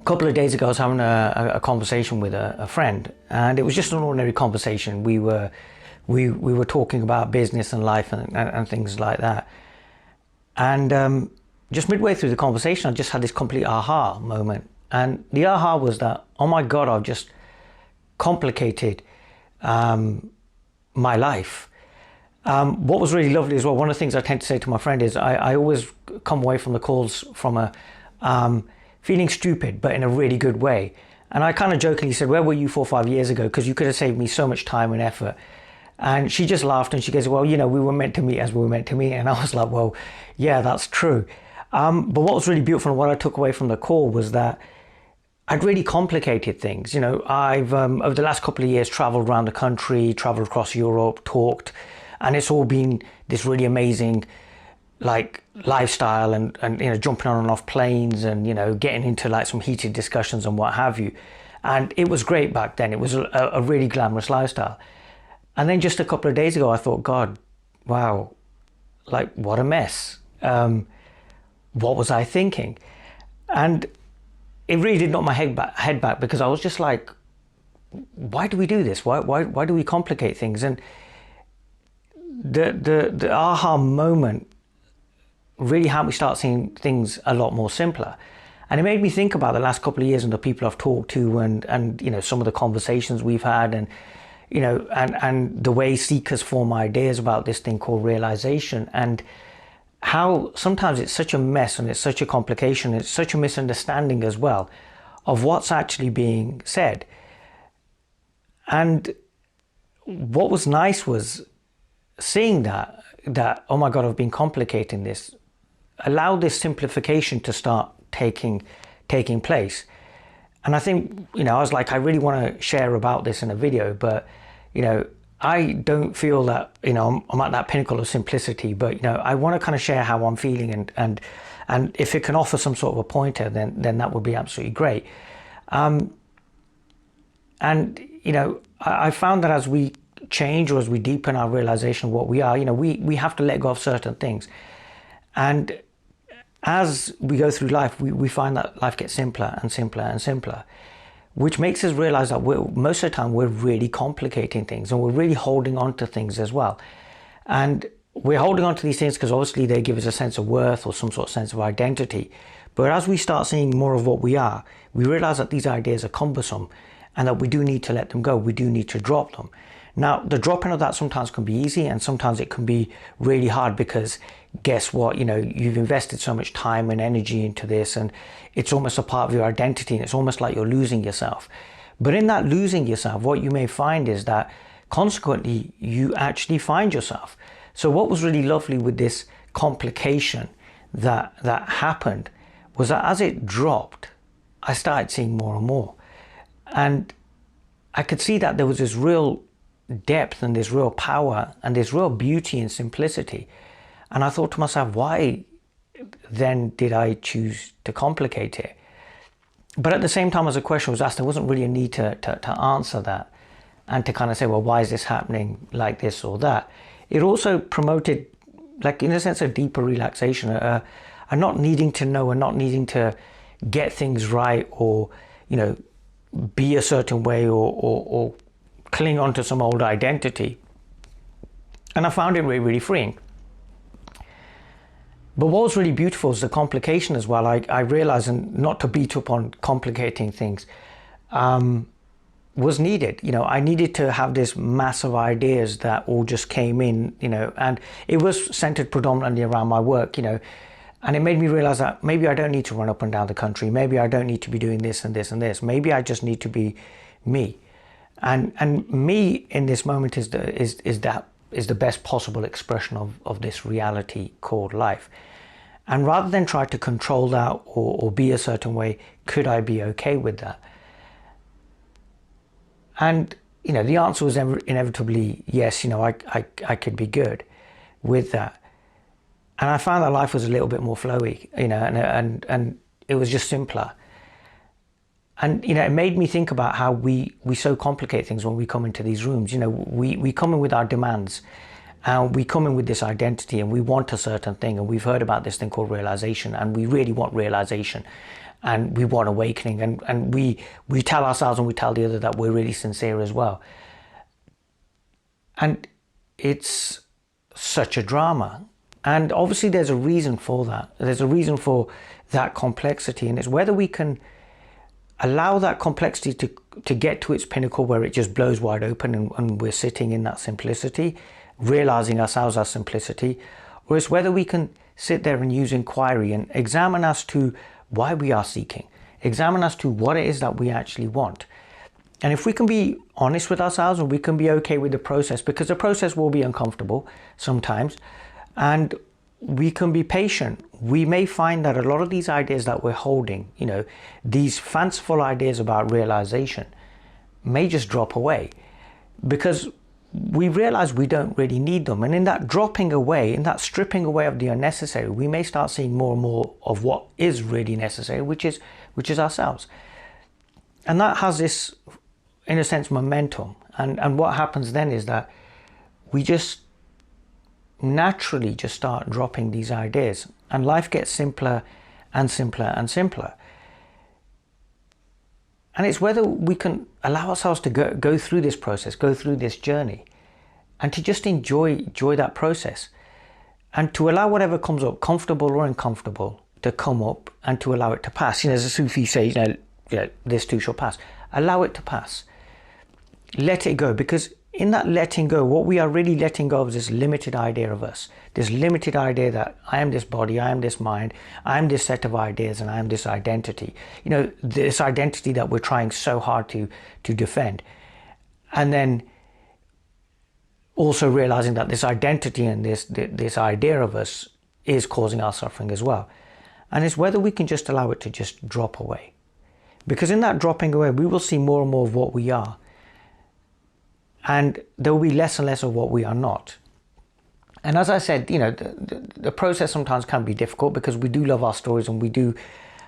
couple of days ago, I was having a conversation with a friend, and it was just an ordinary conversation. We were talking about business and life and things like that. And just midway through the conversation, I just had this complete aha moment. And the aha was that, oh my God, I've just complicated my life. What was really lovely as well, one of the things I tend to say to my friend is I always come away from the calls from a feeling stupid, but in a really good way. And I kind of jokingly said, where were you 4 or 5 years ago? Because you could have saved me so much time and effort. And she just laughed and she goes, well, you know, we were meant to meet as we were meant to meet. And I was like, well, yeah, that's true. But what was really beautiful and what I took away from the call was that I'd really complicated things. You know, I've over the last couple of years traveled around the country, traveled across Europe, talked, and it's all been this really amazing like lifestyle and you know, jumping on and off planes and, you know, getting into like some heated discussions and what have you. And it was great back then. It was a really glamorous lifestyle. And then just a couple of days ago, I thought, God, wow, like what a mess. What was I thinking? And it really did knock my head back because I was just like, why do we do this? Why do we complicate things? And the aha moment really helped me start seeing things a lot more simpler. And it made me think about the last couple of years and the people I've talked to and you know, some of the conversations we've had and, you know, and the way seekers form ideas about this thing called realization, and how sometimes it's such a mess and it's such a complication, it's such a misunderstanding as well of what's actually being said. And what was nice was seeing that, oh my God, I've been complicating this, allow this simplification to start taking place. And I think, you know, I was like, I really want to share about this in a video, but, you know, I don't feel that, you know, I'm at that pinnacle of simplicity, but, you know, I want to kind of share how I'm feeling and if it can offer some sort of a pointer, then that would be absolutely great. And, you know, I found that as we change or as we deepen our realization of what we are, you know, we have to let go of certain things. And as we go through life, we find that life gets simpler and simpler and simpler, which makes us realize that most of the time we're really complicating things and we're really holding on to things as well. And we're holding on to these things because obviously they give us a sense of worth or some sort of sense of identity. But as we start seeing more of what we are, we realize that these ideas are cumbersome and that we do need to let them go. We do need to drop them. Now, the dropping of that sometimes can be easy and sometimes it can be really hard because guess what, you know, you've invested so much time and energy into this and it's almost a part of your identity and it's almost like you're losing yourself. But in that losing yourself, what you may find is that consequently you actually find yourself. So what was really lovely with this complication that happened was that as it dropped, I started seeing more and more. And I could see that there was this real depth and this real power and this real beauty and simplicity. And I thought to myself, why then did I choose to complicate it? But at the same time, as a question was asked, there wasn't really a need to answer that and to kind of say, well, why is this happening like this or that? It also promoted, like in a sense, a deeper relaxation, a not needing to know and not needing to get things right or, you know, be a certain way or cling on to some old identity. And I found it really, really freeing. But what was really beautiful is the complication as well. I realized, and not to beat up on complicating things, was needed. You know, I needed to have this mass of ideas that all just came in, you know, and it was centered predominantly around my work, you know, and it made me realize that maybe I don't need to run up and down the country. Maybe I don't need to be doing this and this and this. Maybe I just need to be me. And me in this moment is the best possible expression of this reality called life. And rather than try to control that or be a certain way, could I be okay with that? And, you know, the answer was inevitably yes, you know, I could be good with that. And I found that life was a little bit more flowy, you know, and it was just simpler. And, you know, it made me think about how we so complicate things when we come into these rooms. You know, we come in with our demands And we come in with this identity and we want a certain thing, and we've heard about this thing called realization, and we really want realization, and we want awakening, and we tell ourselves and we tell the other that we're really sincere as well. And it's such a drama. And obviously there's a reason for that. There's a reason for that complexity, and it's whether we can allow that complexity to get to its pinnacle where it just blows wide open and we're sitting in that simplicity, realizing ourselves as simplicity, or it's whether we can sit there and use inquiry and examine as to why we are seeking, examine as to what it is that we actually want. And if we can be honest with ourselves, and we can be okay with the process, because the process will be uncomfortable sometimes, and we can be patient, we may find that a lot of these ideas that we're holding, these fanciful ideas about realization, may just drop away, because we realize we don't really need them. And in that dropping away, in that stripping away of the unnecessary, we may start seeing more and more of what is really necessary, which is ourselves. And that has this, in a sense, momentum. And what happens then is that we just naturally just start dropping these ideas, and life gets simpler and simpler and simpler. And it's whether we can allow ourselves to go through this process, go through this journey, and to just enjoy that process, and to allow whatever comes up, comfortable or uncomfortable, to come up, and to allow it to pass. As a Sufi says, this too shall pass. Allow it to pass. Let it go, because in that letting go, what we are really letting go of is this limited idea of us, this limited idea that I am this body, I am this mind, I am this set of ideas, and I am this identity. This identity that we're trying so hard to defend. And then also realizing that this identity and this idea of us is causing our suffering as well. And it's whether we can just allow it to just drop away. Because in that dropping away, we will see more and more of what we are. And there will be less and less of what we are not. And as I said, the process sometimes can be difficult, because we do love our stories and we do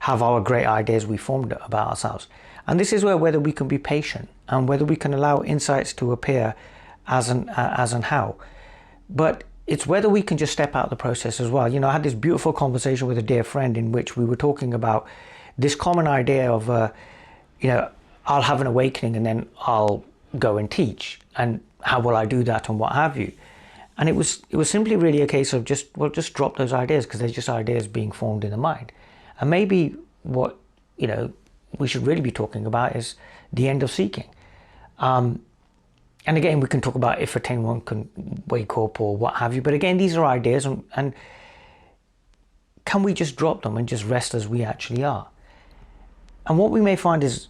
have our great ideas we formed about ourselves. And this is whether we can be patient and whether we can allow insights to appear as and how. But it's whether we can just step out of the process as well. I had this beautiful conversation with a dear friend in which we were talking about this common idea of, I'll have an awakening and then I'll go and teach, and how will I do that and what have you. And it was simply really a case of just drop those ideas, because they're just ideas being formed in the mind. And maybe what we should really be talking about is the end of seeking. And again, we can talk about if anyone can wake up or what have you, but again, these are ideas, and can we just drop them and just rest as we actually are? And what we may find is,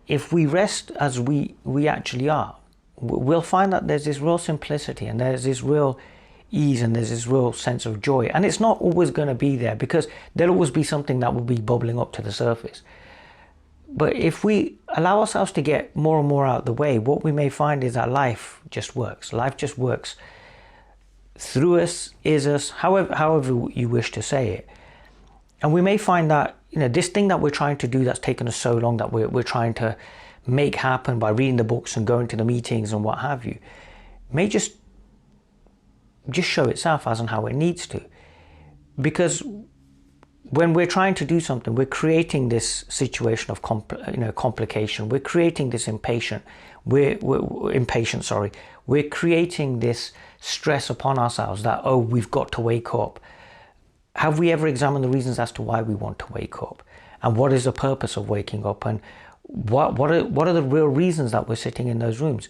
if we rest as we actually are, we'll find that there's this real simplicity, and there's this real ease, and there's this real sense of joy. And it's not always going to be there, because there'll always be something that will be bubbling up to the surface. But if we allow ourselves to get more and more out of the way, what we may find is that life just works. Life just works through us, is us, however you wish to say it. And we may find that this thing that we're trying to do, that's taken us so long, that we're trying to make happen by reading the books and going to the meetings and what have you, may just show itself as and how it needs to. Because when we're trying to do something, we're creating this situation of complication. We're creating this impatience. We're creating this stress upon ourselves that, we've got to wake up. Have we ever examined the reasons as to why we want to wake up? And what is the purpose of waking up? And what are the real reasons that we're sitting in those rooms?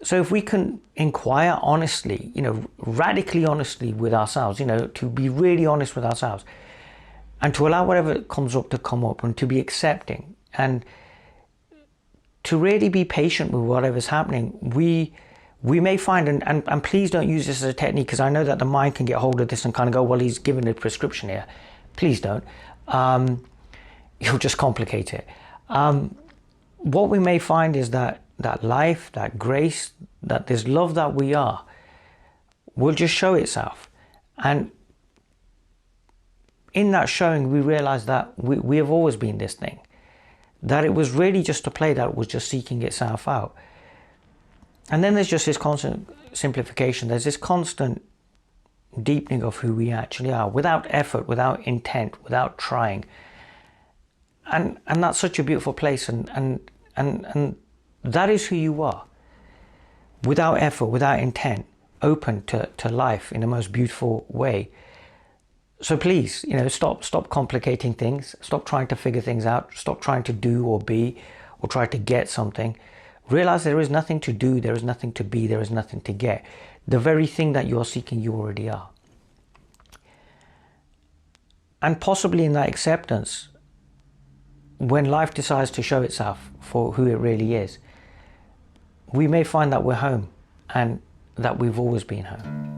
So if we can inquire honestly, radically honestly with ourselves, to be really honest with ourselves, and to allow whatever comes up to come up, and to be accepting, and to really be patient with whatever's happening, we may find, and please don't use this as a technique, because I know that the mind can get hold of this and kind of go, well, he's given a prescription here. Please don't. You'll just complicate it. What we may find is that life, that grace, that this love that we are, will just show itself. And in that showing, we realize that we have always been this thing, that it was really just a play that was just seeking itself out. And then there's just this constant simplification, there's this constant deepening of who we actually are, without effort, without intent, without trying. And that's such a beautiful place, and that is who you are. Without effort, without intent, open to life in the most beautiful way. So please, stop complicating things. Stop trying to figure things out. Stop trying to do or be or try to get something. Realize there is nothing to do, there is nothing to be, there is nothing to get. The very thing that you are seeking, you already are. And possibly in that acceptance, when life decides to show itself for who it really is, we may find that we're home and that we've always been home.